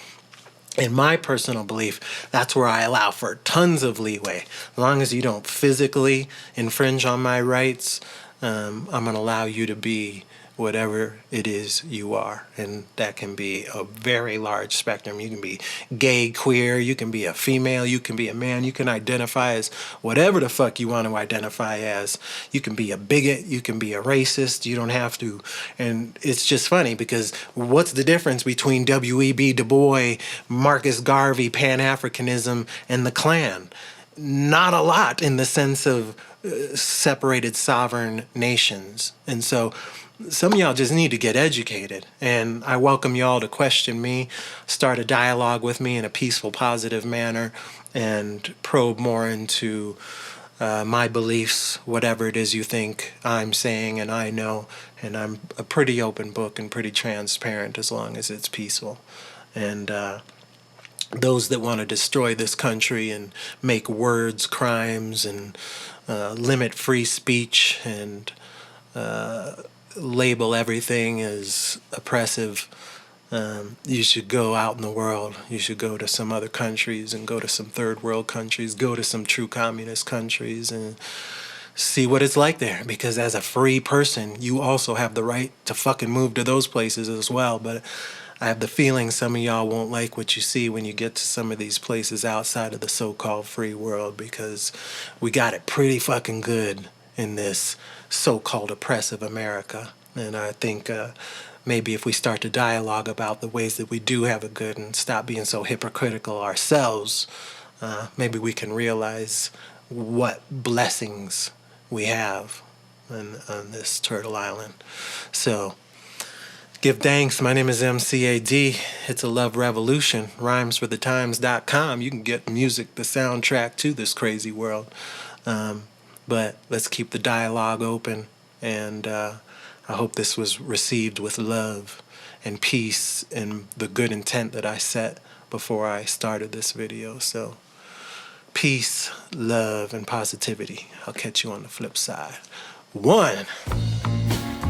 in my personal belief, that's where I allow for tons of leeway. As long as you don't physically infringe on my rights, I'm going to allow you to be whatever it is you are. And that can be a very large spectrum. You can be gay, queer, you can be a female, you can be a man, you can identify as whatever the fuck you want to identify as. You can be a bigot, you can be a racist, you don't have to. And it's just funny, because what's the difference between W.E.B. Du Bois, Marcus Garvey, Pan-Africanism, and the Klan? Not a lot, in the sense of separated sovereign nations. And so some of y'all just need to get educated, and I welcome y'all to question me, start a dialogue with me in a peaceful, positive manner, and probe more into my beliefs, whatever it is you think I'm saying and I know. And I'm a pretty open book and pretty transparent, as long as it's peaceful. And those that want to destroy this country and make words crimes and limit free speech and label everything as oppressive, you should go out in the world. You should go to some other countries and go to some third world countries, go to some true communist countries and see what it's like there. Because as a free person, you also have the right to fucking move to those places as well. But I have the feeling some of y'all won't like what you see when you get to some of these places outside of the so-called free world, because we got it pretty fucking good in this so-called oppressive America. And I think maybe if we start to dialogue about the ways that we do have it good and stop being so hypocritical ourselves, maybe we can realize what blessings we have on this Turtle Island. So, give thanks. My name is MCAD. It's a love revolution. Rhymesforthetimes.com. You can get music, the soundtrack to this crazy world. But let's keep the dialogue open. And I hope this was received with love and peace and the good intent that I set before I started this video. So, peace, love, and positivity. I'll catch you on the flip side. 1.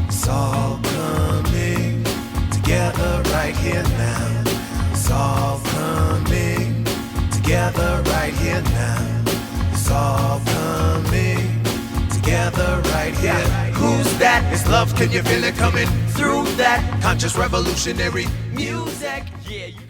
It's all coming together right here now. It's all coming together right here now. It's all coming together right here. Who's that? It's love. Can you feel it coming through that? Conscious revolutionary music. Yeah, you